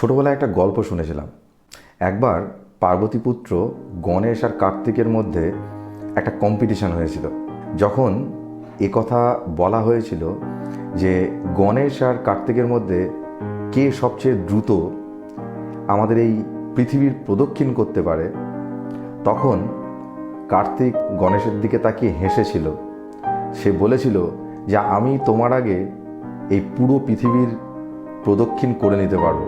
ছোটবেলায় একটা গল্প শুনেছিলাম। একবার পার্বতীপুত্র গণেশ আর কার্তিকের মধ্যে একটা কম্পিটিশন হয়েছিল। যখন কথা বলা হয়েছিল যে গণেশ আর কার্তিকের মধ্যে কে সবচেয়ে দ্রুত আমাদের এই পৃথিবীর প্রদক্ষিণ করতে পারে, তখন কার্তিক গণেশের দিকে তাকিয়ে হেসেছিল। সে বলেছিল যে আমি তোমার আগে এই পুরো পৃথিবীর প্রদক্ষিণ করে নিতে পারবো।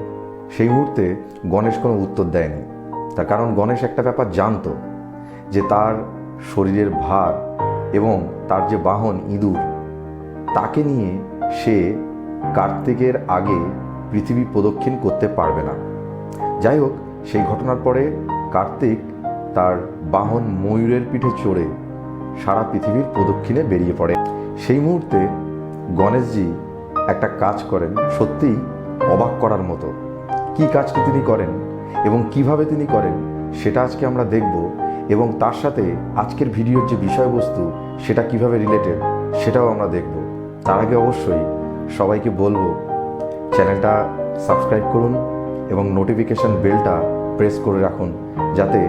সেই মুহূর্তে গণেশ কোনো উত্তর দেয়নি, তার কারণ গণেশ একটা ব্যাপার জানতো যে তার শরীরের ভার এবং তার যে বাহন ইঁদুর, তাকে নিয়ে সে কার্তিকের আগে পৃথিবী প্রদক্ষিণ করতে পারবে না। যাই হোক, সেই ঘটনার পরে কার্তিক তার বাহন ময়ূরের পিঠে চড়ে সারা পৃথিবীর প্রদক্ষিণে বেরিয়ে পড়ে। সেই মুহূর্তে গণেশজি একটা কাজ করেন, সত্যিই অবাক করার মতো। কী কাজটি তিনি করেন এবং কিভাবে তিনি করেন সেটা আজকে আমরা দেখব, এবং তার সাথে আজকের ভিডিওর যে বিষয়বস্তু সেটা কিভাবে রিলেটেড সেটাও আমরা দেখব। তার আগে অবশ্যই সবাইকে বলবো চ্যানেলটা সাবস্ক্রাইব করুন এবং নোটিফিকেশন বেলটা প্রেস করে রাখুন, যাতে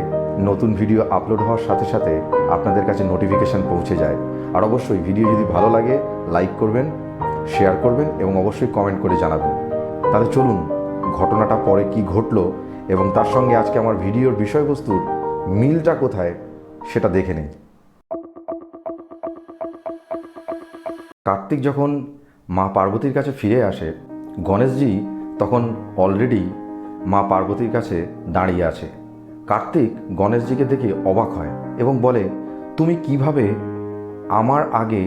নতুন ভিডিও আপলোড হওয়ার সাথে সাথে আপনাদের কাছে নোটিফিকেশান পৌঁছে যায়। আর অবশ্যই ভিডিও যদি ভালো লাগে লাইক করবেন, শেয়ার করবেন এবং অবশ্যই কমেন্ট করে জানাবেন। তাহলে চলুন ঘটনাটা পরে কি ঘটলো এবং তার সঙ্গে আজকে আমার ভিডিওর বিষয়বস্তুর মিলটা কোথায় সেটা দেখে নিই। কার্তিক যখন মা পার্বতীর কাছে ফিরে আসে, গণেশজি তখন অলরেডি মা পার্বতীর কাছে দাঁড়িয়ে আছে। কার্তিক গণেশজিকে দেখে অবাক হয় এবং বলে, তুমি কিভাবে আমার আগে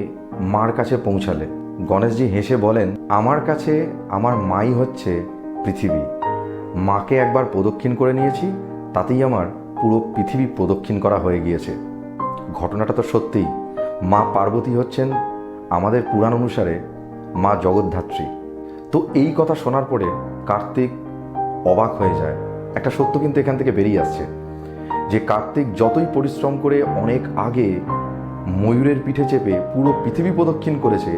মার কাছে পৌঁছালে? গণেশজি হেসে বলেন, আমার কাছে আমার মাই হচ্ছে পৃথিবী। মাকে একবার প্রদক্ষিণ করে নিয়েছি, তাতেই আমার পুরো পৃথিবী প্রদক্ষিণ করা হয়ে গিয়েছে। ঘটনাটা তো সত্যিই। মা পার্বতী হচ্ছেন আমাদের পুরাণ অনুসারে মা জগদ্ধাত্রী। তো এই কথা শোনার পরে কার্তিক অবাক হয়ে যায়। একটা সত্য কিন্তু এখান থেকে বেরিয়ে আসছে যে কার্তিক যতই পরিশ্রম করে অনেক আগে ময়ূরের পিঠে চেপে পুরো পৃথিবী প্রদক্ষিণ করেছে,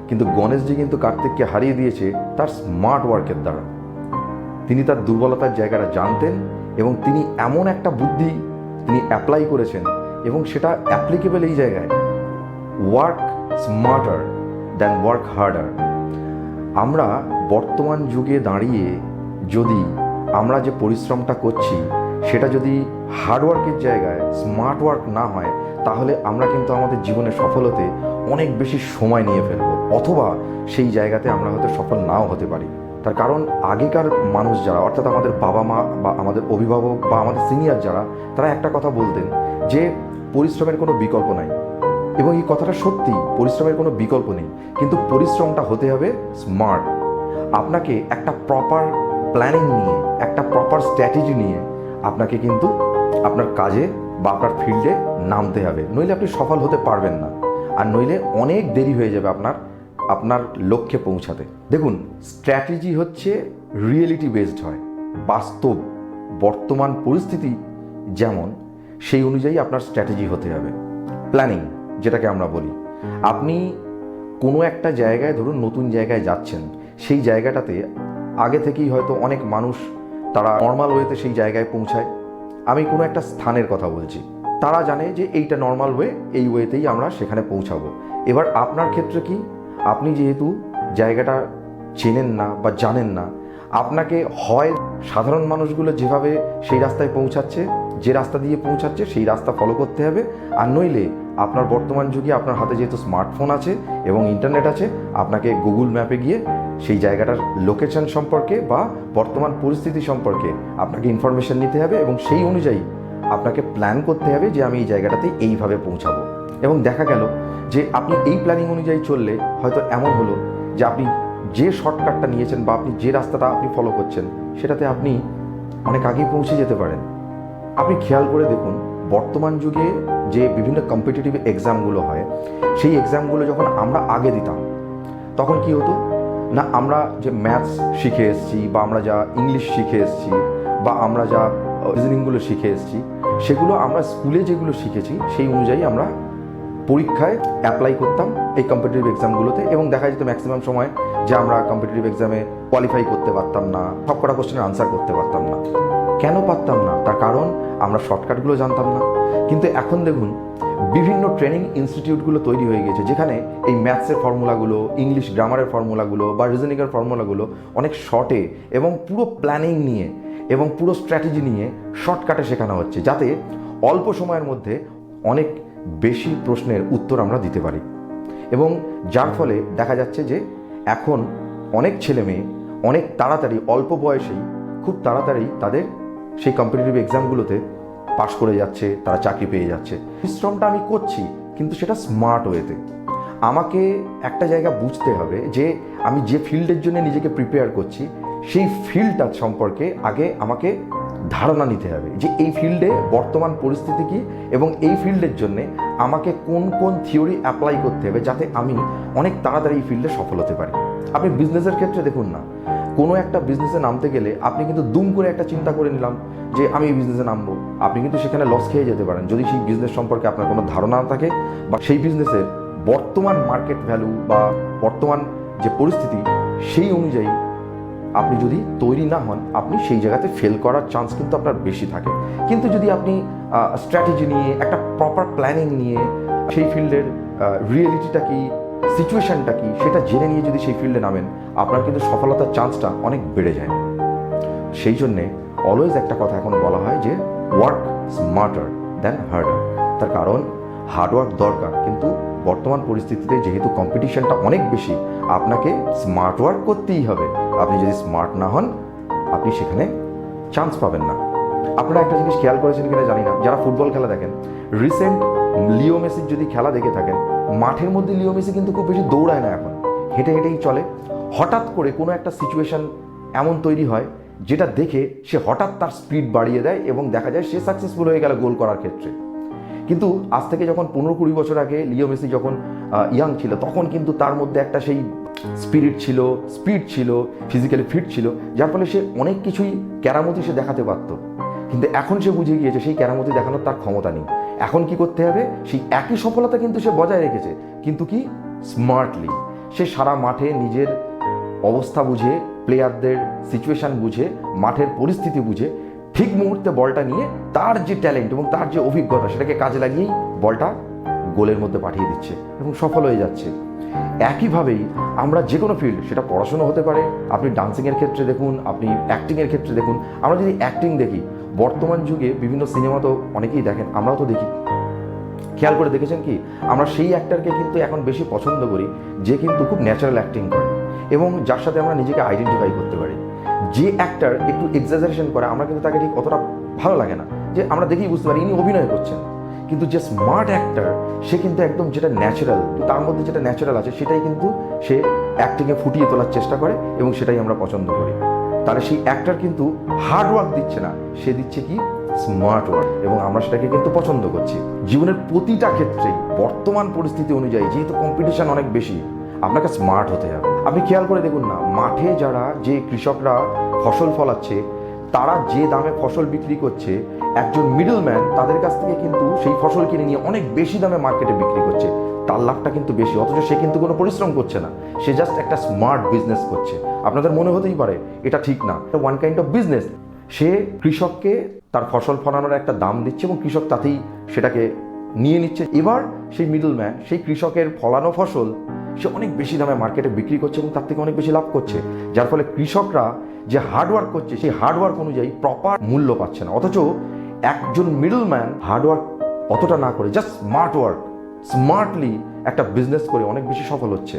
কিন্তু গণেশজি কিন্তু কার্তিককে হারিয়ে দিয়েছে তার স্মার্ট ওয়ার্কের দ্বারা। তিনি তার দুর্বলতার জায়গাটা জানতেন এবং তিনি এমন একটা বুদ্ধি তিনি অ্যাপ্লাই করেছেন এবং সেটা অ্যাপ্লিকেবল এই জায়গায়, work smarter than work harder. আমরা বর্তমান যুগে দাঁড়িয়ে যদি আমরা যে পরিশ্রমটা করছি সেটা যদি হার্ডওয়ার্কের জায়গায় স্মার্ট ওয়ার্ক না হয়, তাহলে আমরা কিন্তু আমাদের জীবনে সফল হতে অনেক বেশি সময় নিয়ে ফেলবো, অথবা সেই জায়গাতে আমরা হয়তো সফল নাও হতে পারি। তার কারণ আগেকার মানুষ যারা, অর্থাৎ আমাদের বাবা মা বা আমাদের অভিভাবক বা আমাদের সিনিয়র যারা, তারা একটা কথা বলতেন যে পরিশ্রমের কোনো বিকল্প নাই। এবং এই কথাটা সত্যি, পরিশ্রমের কোনো বিকল্প নেই, কিন্তু পরিশ্রমটা হতে হবে স্মার্ট। আপনাকে একটা প্রপার প্ল্যানিং নিয়ে, একটা প্রপার স্ট্র্যাটেজি নিয়ে আপনাকে কিন্তু আপনার কাজে বা আপনার ফিল্ডে নামতে হবে, নইলে আপনি সফল হতে পারবেন না। আর নইলে অনেক দেরি হয়ে যাবে আপনার লক্ষ্যে পৌঁছাতে। দেখুন, স্ট্র্যাটেজি হচ্ছে রিয়েলিটি বেসড হয়, বাস্তব বর্তমান পরিস্থিতি যেমন, সেই অনুযায়ী আপনার স্ট্র্যাটেজি হতে হবে। প্ল্যানিং যেটাকে আমরা বলি, আপনি কোনো একটা জায়গায়, ধরুন নতুন জায়গায় যাচ্ছেন, সেই জায়গাটাতে আগে থেকেই হয়তো অনেক মানুষ তারা নর্মাল ওয়েতে সেই জায়গায় পৌঁছায়। আমি কোনো একটা স্থানের কথা বলছি, তারা জানে যে এইটা নর্মাল ওয়ে, এই ওয়েতেই আমরা সেখানে পৌঁছাবো। এবার আপনার ক্ষেত্রে কি, আপনি যেহেতু জায়গাটা চেনেন না বা জানেন না, আপনাকে হয় সাধারণ মানুষগুলো যেভাবে সেই রাস্তায় পৌঁছাচ্ছে, যে রাস্তা দিয়ে পৌঁছাচ্ছে সেই রাস্তা ফলো করতে হবে, আর নইলে আপনার বর্তমান যুগে আপনার হাতে যেহেতু স্মার্টফোন আছে এবং ইন্টারনেট আছে, আপনাকে গুগল ম্যাপে গিয়ে সেই জায়গাটার লোকেশন সম্পর্কে বা বর্তমান পরিস্থিতি সম্পর্কে আপনাকে ইনফরমেশন নিতে হবে এবং সেই অনুযায়ী আপনাকে প্ল্যান করতে হবে যে আমি এই জায়গাটাতে এইভাবে পৌঁছাবো। এবং দেখা গেল যে আপনি এই প্ল্যানিং অনুযায়ী চললে হয়তো এমন হলো যে আপনি যে শর্টকাটটা নিয়েছেন বা আপনি যে রাস্তাটা আপনি ফলো করছেন, সেটাতে আপনি অনেক আগেই পৌঁছে যেতে পারেন। আপনি খেয়াল করে দেখুন, বর্তমান যুগে যে বিভিন্ন কম্পিটিটিভ এক্সামগুলো হয়, সেই এক্সামগুলো যখন আমরা আগে দিতাম, তখন কি হতো না, আমরা যে ম্যাথস শিখে এসেছি বা আমরা যা ইংলিশ শিখে এসেছি বা আমরা যা রিজনিংগুলো শিখে এসেছি, সেগুলো আমরা স্কুলে যেগুলো শিখেছি সেই অনুযায়ী আমরা পরীক্ষায় অ্যাপ্লাই করতাম এই কম্পিটিটিভ এক্সামগুলোতে, এবং দেখা যেত ম্যাক্সিমাম সময় যে আমরা কম্পিটিটিভ এক্সামে কোয়ালিফাই করতে পারতাম না, সব কটা কোশ্চেনের আনসার করতে পারতাম না। কেন পারতাম না? তার কারণ আমরা শর্টকাটগুলো জানতাম না। কিন্তু এখন দেখুন বিভিন্ন ট্রেনিং ইনস্টিটিউটগুলো তৈরি হয়ে গেছে, যেখানে এই ম্যাথসের ফর্মুলাগুলো, ইংলিশ গ্রামারের ফর্মুলাগুলো বা রিজনিংয়ের ফর্মুলাগুলো অনেক শর্টে এবং পুরো প্ল্যানিং নিয়ে এবং পুরো স্ট্র্যাটেজি নিয়ে শর্টকাটে শেখানো হচ্ছে, যাতে অল্প সময়ের মধ্যে অনেক বেশি প্রশ্নের উত্তর আমরা দিতে পারি। এবং যার ফলে দেখা যাচ্ছে যে এখন অনেক ছেলে মেয়ে অনেক তাড়াতাড়ি অল্প বয়সেই খুব তাড়াতাড়ি তাদের সেই কম্পিটিটিভ এক্সামগুলোতে পাশ করে যাচ্ছে, তারা চাকরি পেয়ে যাচ্ছে। পরিশ্রমটা আমি করছি, কিন্তু সেটা স্মার্ট ওয়েতে। আমাকে একটা জায়গা বুঝতে হবে যে আমি যে ফিল্ডের জন্য নিজেকে প্রিপেয়ার করছি, সেই ফিল্ডটা সম্পর্কে আগে আমাকে ধারণা নিতে হবে যে এই ফিল্ডে বর্তমান পরিস্থিতি কী এবং এই ফিল্ডের জন্যে আমাকে কোন কোন থিওরি অ্যাপ্লাই করতে হবে, যাতে আমি অনেক তাড়াতাড়ি এই ফিল্ডে সফল হতে পারি। আপনি বিজনেসের ক্ষেত্রে দেখুন না, কোনো একটা বিজনেসে নামতে গেলে আপনি কিন্তু দুম করে একটা চিন্তা করে নিলাম যে আমি এই বিজনেসে নামবো, আপনি কিন্তু সেখানে লস খেয়ে যেতে পারেন যদি সেই বিজনেস সম্পর্কে আপনার কোনো ধারণা না থাকে বা সেই বিজনেসের বর্তমান মার্কেট ভ্যালু বা বর্তমান যে পরিস্থিতি সেই অনুযায়ী আপনি যদি তৈরি না হন, আপনি সেই জায়গাতে ফেল করার চান্স কিন্তু আপনার বেশি থাকে। কিন্তু যদি আপনি স্ট্র্যাটেজি নিয়ে একটা প্রপার প্ল্যানিং নিয়ে সেই ফিল্ডের রিয়েলিটিটা কি, সিচুয়েশনটা কি, সেটা জেনে নিয়ে যদি সেই ফিল্ডে নামেন, আপনার কিন্তু সফলতার চান্সটা অনেক বেড়ে যায়। সেই জন্যে অলওয়েজ একটা কথা এখন বলা হয় যে ওয়ার্ক স্মার্টার দ্যান হার্ডার। তার কারণ হার্ডওয়ার্ক দরকার, কিন্তু বর্তমান পরিস্থিতিতে যেহেতু কম্পিটিশনটা অনেক বেশি, আপনাকে স্মার্ট ওয়ার্ক করতেই হবে। আপনি যদি স্মার্ট না হন, আপনি সেখানে চান্স পাবেন না। আপনারা একটা জিনিস খেয়াল করেছেন কিনা জানি না, যারা ফুটবল খেলা দেখেন, রিসেন্ট লিও মেসির যদি খেলা দেখে থাকেন, মাঠের মধ্যে লিও মেসি কিন্তু খুব বেশি দৌড়ায় না, এখন হেঁটে হেঁটেই চলে। হঠাৎ করে কোনো একটা সিচুয়েশন এমন তৈরি হয় যেটা দেখে সে হঠাৎ তার স্পিড বাড়িয়ে দেয় এবং দেখা যায় সে সাকসেসফুল হয়ে গেল গোল করার ক্ষেত্রে। কিন্তু আজ থেকে যখন 15-20 বছর আগে লিও মেসি যখন ইয়াং ছিল, তখন কিন্তু তার মধ্যে একটা সেই স্পিরিট ছিল, স্পিড ছিল, ফিজিক্যালি ফিট ছিল, যার ফলে সে অনেক কিছুই কেরামতি সে দেখাতে পারত। কিন্তু এখন সে বুঝে গিয়েছে সেই কেরামতি দেখানোর তার ক্ষমতা নেই। এখন কি করতে হবে? সেই একই সফলতা কিন্তু সে বজায় রেখেছে, কিন্তু কি স্মার্টলি। সে সারা মাঠে নিজের অবস্থা বুঝে, প্লেয়ারদের সিচুয়েশান বুঝে, মাঠের পরিস্থিতি বুঝে ঠিক মুহূর্তে বলটা নিয়ে তার যে ট্যালেন্ট এবং তার যে অভিজ্ঞতা, সেটাকে কাজে লাগিয়েই বলটা গোলের মধ্যে পাঠিয়ে দিচ্ছে এবং সফল হয়ে যাচ্ছে। একইভাবেই আমরা যে কোনো ফিল্ড, সেটা পড়াশোনা হতে পারে, আপনি ডান্সিংয়ের ক্ষেত্রে দেখুন, আপনি অ্যাক্টিংয়ের ক্ষেত্রে দেখুন। আমরা যদি অ্যাক্টিং দেখি, বর্তমান যুগে বিভিন্ন সিনেমা তো অনেকেই দেখেন, আমরাও তো দেখি। খেয়াল করে দেখেছেন কি, আমরা সেই অ্যাক্টরকে কিন্তু এখন বেশি পছন্দ করি যে কিন্তু খুব ন্যাচারাল অ্যাক্টিং করে এবং যার সাথে আমরা নিজেকে আইডেন্টিফাই করতে পারি। যে অ্যাক্টর একটু এক্সাজারেশন করে, আমরা কিন্তু তাকে ঠিক অতটা ভালো লাগে না, যে আমরা দেখেই বুঝতে পারি ইনি অভিনয় করছেন। কিন্তু যে স্মার্ট অ্যাক্টর, সে কিন্তু একদম যেটা ন্যাচারাল, তার মধ্যে যেটা ন্যাচারাল আছে, সেটাই কিন্তু সে অ্যাক্টিংয়ে ফুটিয়ে তোলার চেষ্টা করে এবং সেটাই আমরা পছন্দ করি। তাহলে সেই অ্যাক্টর কিন্তু হার্ড ওয়ার্ক দিচ্ছে না, সে দিচ্ছে কি স্মার্ট ওয়ার্ক, এবং আমরা সেটাকে কিন্তু পছন্দ করছি। জীবনের প্রতিটা ক্ষেত্রেই বর্তমান পরিস্থিতি অনুযায়ী, যেহেতু কম্পিটিশন অনেক বেশি, আপনাকে স্মার্ট হতে হবে। আপনি খেয়াল করে দেখুন না, মাঠে যারা যে কৃষকরা ফসল ফলাচ্ছে, তারা যে দামে ফসল বিক্রি করছে, একজন মিডলম্যান তাদের কাছ থেকে কিন্তু সেই ফসল কিনে নিয়ে অনেক বেশি দামে মার্কেটে বিক্রি করছে। তার লাভটা কিন্তু বেশি, অথচ সে কিন্তু কোনো পরিশ্রম করছে না, সে জাস্ট একটা স্মার্ট বিজনেস করছে। আপনাদের মনে হতেই পারে এটা ঠিক না, এটা ওয়ান কাইন্ড অফ বিজনেস। সে কৃষককে তার ফসল ফলানোর একটা দাম দিচ্ছে এবং কৃষক তাতেই সেটাকে নিয়ে নিচ্ছে। এবার সেই মিডলম্যান সেই কৃষকের ফলানো ফসল সে অনেক বেশি দামে মার্কেটে বিক্রি করছে এবং তার থেকে অনেক বেশি লাভ করছে, যার ফলে কৃষকরা যে হার্ডওয়ার্ক করছে, সেই হার্ডওয়ার্ক অনুযায়ী প্রপার মূল্য পাচ্ছে না। অথচ একজন মিডলম্যান হার্ডওয়ার্ক অতটা না করে জাস্ট স্মার্টলি একটা বিজনেস করে অনেক বেশি সফল হচ্ছে।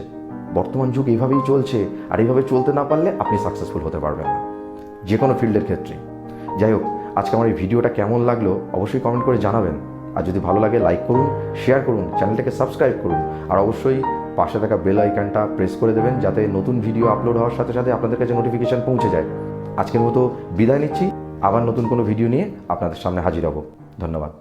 বর্তমান যুগ এইভাবেই চলছে, আর এইভাবে চলতে না পারলে আপনি সাকসেসফুল হতে পারবেন না যে কোনো ফিল্ডের ক্ষেত্রে। যাই হোক, আজকে আমার এই ভিডিওটা কেমন লাগলো অবশ্যই কমেন্ট করে জানাবেন। আর যদি ভালো লাগে লাইক করুন, শেয়ার করুন, চ্যানেলটাকে সাবস্ক্রাইব করুন, আর অবশ্যই পাশে থাকা বেল আইকনটা প্রেস করে দেবেন, যাতে নতুন ভিডিও আপলোড হওয়ার সাথে সাথে আপনাদের কাছে নোটিফিকেশন পৌঁছে যায়। আজকের মতো বিদায় নিচ্ছি, আবার নতুন কোনো ভিডিও নিয়ে আপনাদের সামনে হাজির হব। ধন্যবাদ।